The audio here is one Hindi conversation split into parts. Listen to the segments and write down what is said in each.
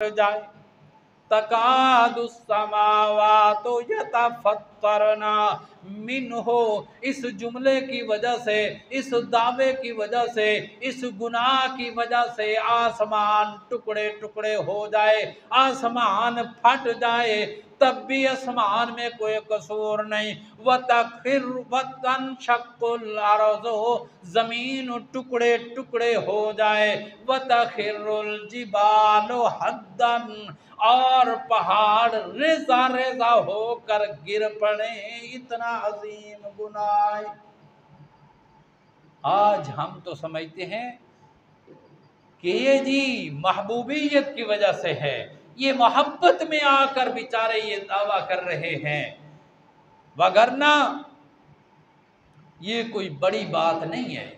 जाए। तकादुस्समावातु यतफत्तरना मिन्हो, इस जुमले की वजह से, इस दावे की वजह से, इस गुनाह की वजह से आसमान टुकड़े टुकड़े हो जाए, आसमान फट जाए, तब भी आसमान में कोई कसूर नहीं। वतनशक्कुल अर्ज़ु, जमीन टुकड़े टुकड़े हो जाए। वतखिरुल जिबालु हद्दन, और पहाड़ रेजा रेजा होकर गिर पड़े। इतना अजीम गुनाह। आज हम तो समझते हैं कि ये जी महबूबियत की वजह से है, ये मोहब्बत में आकर बेचारे ये दावा कर रहे हैं, वगरना ये कोई बड़ी बात नहीं है।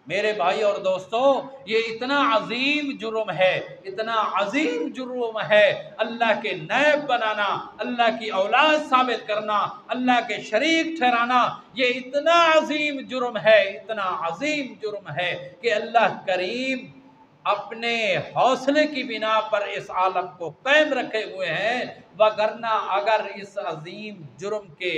मेरे भाई और दोस्तों, ये इतना अजीम जुर्म है, इतना अजीम जुर्म है। अल्लाह के नैब बनाना, अल्लाह की औलाद साबित करना, अल्लाह के शरीक ठहराना, ये इतना अजीम जुर्म है, इतना अजीम जुर्म है कि अल्लाह करीम अपने हौसले की बिना पर इस आलम को कायम रखे हुए हैं। वगरना अगर इस अजीम जुर्म के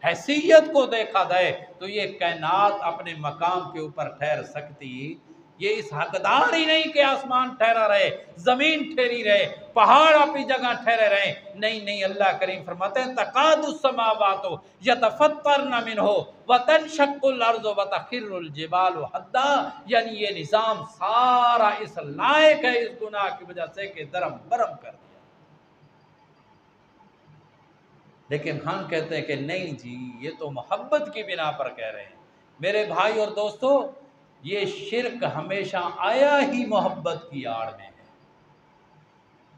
हैसियत को देखा जाए तो ये कायनात अपने मकाम के ऊपर ठहर सकती, ये इस हकदार ही नहीं कि आसमान ठहरा रहे, जमीन ठहरी रहे, पहाड़ अपनी जगह ठहरे रहे। नहीं नहीं, अल्लाह करीम फरमाते हैं तकादुस्समावातु यतफत्तरना मिन्हु वतनशक्कुल अर्ज़ु वतखिरुल जिबालु हद्दा, यानी ये निज़ाम सारा इस लायक है, इस गुनाह की वजह से कि दरम बरम कर दिया। लेकिन हम कहते हैं कि नहीं जी, ये तो मोहब्बत की बिना पर कह रहे हैं। मेरे भाई और दोस्तों, ये शिर्क हमेशा आया ही मोहब्बत की आड़ में है,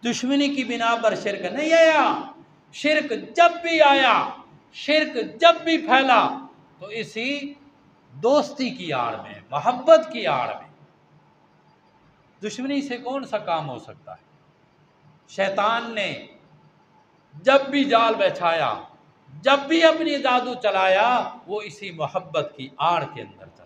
दुश्मनी की बिना पर शिर्क नहीं आया। शिर्क जब भी आया, शिर्क जब भी फैला तो इसी दोस्ती की आड़ में, मोहब्बत की आड़ में। दुश्मनी से कौन सा काम हो सकता है? शैतान ने जब भी जाल बिछाया, जब भी अपनी जादू चलाया, वो इसी मोहब्बत की आड़ के अंदर चलाया।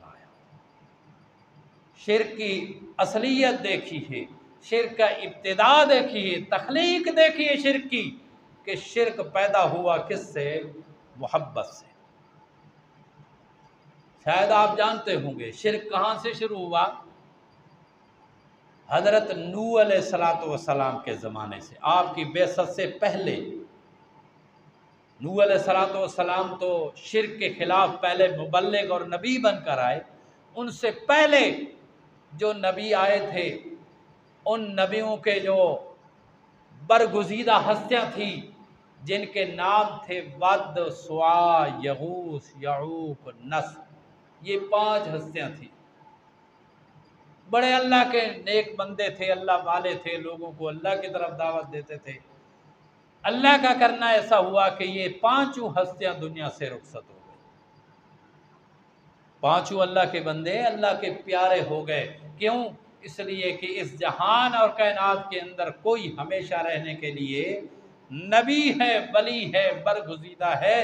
शिर्क की असलियत देखी है, शिर्क का इब्तिदा देखी है, तख्लीक देखी है शिर्क की, कि शिर्क पैदा हुआ किससे? मोहब्बत से। शायद आप जानते होंगे शिर्क कहाँ से शुरू हुआ? हजरत नूह अलैहिस्सलाम के ज़माने से, आपकी बेसत से पहले। नूह अलैहिस्सलाम तो शिर्क के खिलाफ पहले मुबल्लिग और नबी बनकर आए। उनसे पहले जो नबी आए थे, उन नबियों के जो बरगुज़ीदा हस्तियाँ थी, जिनके नाम थे वद, सुआ, यगूस, यऊक, नस, ये 5 हस्तियाँ थी। बड़े अल्लाह के नेक बंदे थे, अल्लाह वाले थे, लोगों को अल्लाह की तरफ दावत देते थे। अल्लाह का करना ऐसा हुआ कि ये 5 हस्तियां दुनिया से रुखसत हो गई। 5 अल्लाह के बंदे अल्लाह के प्यारे हो गए। क्यों? इसलिए कि इस जहान और कायनात के अंदर कोई हमेशा रहने के लिए नबी है, वली है, बरगुज़ीदा है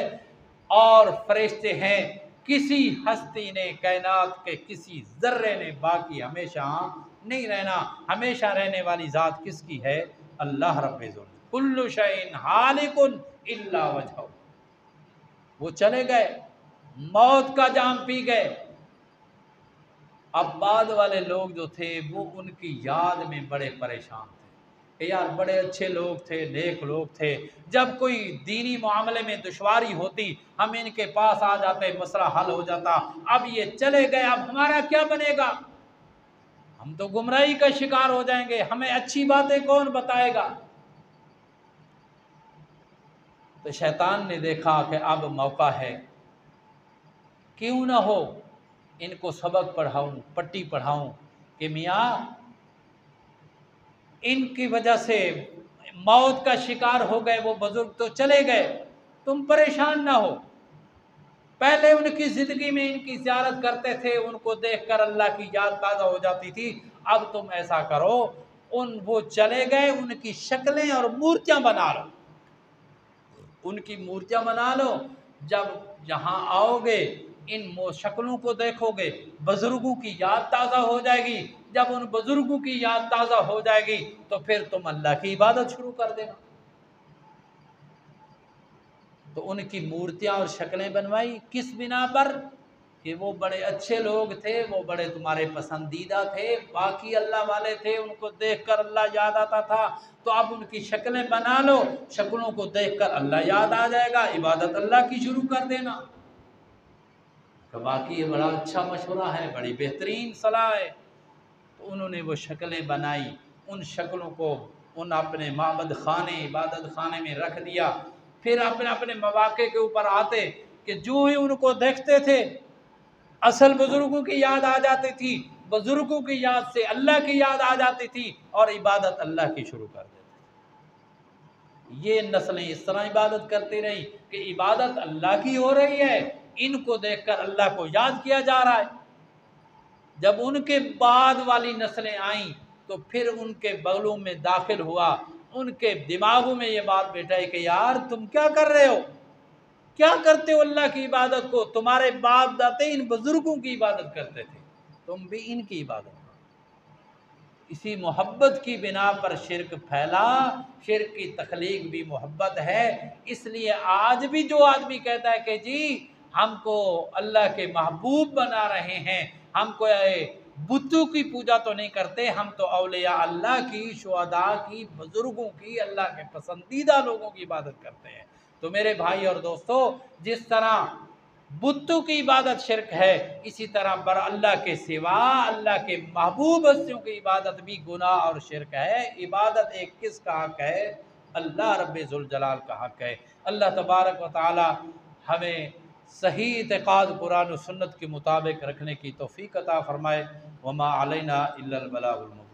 और फरिश्ते हैं। किसी हस्ती ने, कायनात के किसी जर्रे ने बाकी हमेशा नहीं रहना। हमेशा रहने वाली ज़ात किसकी है? अल्लाह रब्बुल इज़्ज़त। कुल्लु शैइन हालिकुन इल्ला वजहू। वो चले गए, मौत का जाम पी गए। अब बाद वाले लोग जो थे वो उनकी याद में बड़े परेशान थे कि यार बड़े अच्छे लोग थे, नेक लोग थे, जब कोई दीनी मामले में दुश्वारी होती हम इनके पास आ जाते, मसला हल हो जाता। अब ये चले गए, अब हमारा क्या बनेगा? हम तो गुमराही का शिकार हो जाएंगे, हमें अच्छी बातें कौन बताएगा? तो शैतान ने देखा कि अब मौका है, क्यों ना हो इनको सबक पढ़ाऊं, पट्टी पढ़ाऊं कि मियाँ इनकी वजह से मौत का शिकार हो गए, वो बुजुर्ग तो चले गए, तुम परेशान ना हो। पहले उनकी ज़िंदगी में इनकी ज़ियारत करते थे, उनको देखकर अल्लाह की याद ताज़ा हो जाती थी। अब तुम ऐसा करो, वो चले गए, उनकी शक्लें और मूर्तियां बना लो, उनकी मूर्तियां बना लो। जब यहाँ आओगे इन शक्लों को देखोगे, बुजुर्गों की याद ताज़ा हो जाएगी। जब उन बुजुर्गों की याद ताज़ा हो जाएगी तो फिर तुम अल्लाह की इबादत शुरू कर देना। तो उनकी मूर्तियां और शक्लें बनवाई किस बिना पर कि वो बड़े अच्छे लोग थे, वो बड़े तुम्हारे पसंदीदा थे, बाकी अल्लाह वाले थे, उनको देखकर अल्लाह याद आता था। तो अब उनकी शक्लें बना लो, शक्लों को देखकर अल्लाह याद आ जाएगा, इबादत अल्लाह की शुरू कर देना। तो बाकी ये बड़ा अच्छा मशवरा है, बड़ी बेहतरीन सलाह है। तो उन्होंने वो शक्लें बनाई, उन शक्लों को उन अपने माबद खाने, इबादत खाने में रख दिया। फिर अपने अपने मौके के ऊपर आते कि जो ही उनको देखते थे असल बुजुर्गों की याद आ जाती थी, बुजुर्गों की याद से अल्लाह की याद आ जाती थी और इबादत अल्लाह की शुरू कर देते थे। ये नस्लें इस तरह इबादत करती रही कि इबादत अल्लाह की हो रही है, इनको देखकर अल्लाह को याद किया जा रहा है। जब उनके बाद वाली नस्लें आईं तो फिर उनके बगलों में दाखिल हुआ, उनके दिमागों में ये बात बैठाई कि यार तुम क्या कर रहे हो, क्या करते हो अल्लाह की इबादत को, तुम्हारे बाप दाते इन बुजुर्गों की इबादत करते थे, तुम भी इनकी इबादत करो। इसी मोहब्बत की बिना पर शिरक फैला। शिरक की तख्लीक भी मोहब्बत है। इसलिए आज भी जो आदमी कहता है कि जी हमको अल्लाह के महबूब बना रहे हैं, हमको बुतों की पूजा तो नहीं करते, हम तो औलिया अल्लाह की, शुहदा की, बुजुर्गों की, अल्लाह के पसंदीदा लोगों की इबादत करते हैं। तो मेरे भाई और दोस्तों, जिस तरह बुतों की इबादत शिरक है, इसी तरह पर अल्लाह के सिवा अल्लाह के महबूब हस्तियों की इबादत भी गुनाह और शिरक है। इबादत एक किसका हक है? अल्लाह रब्बे जुल जलाल का हक है। अल्लाह तबारक व तआला हमें सही इत्क़ाद कुरान और सुन्नत के मुताबिक रखने की तौफ़ीक़ अता फ़रमाए। वमा अलैना इल्लल बलागुल मुबीन।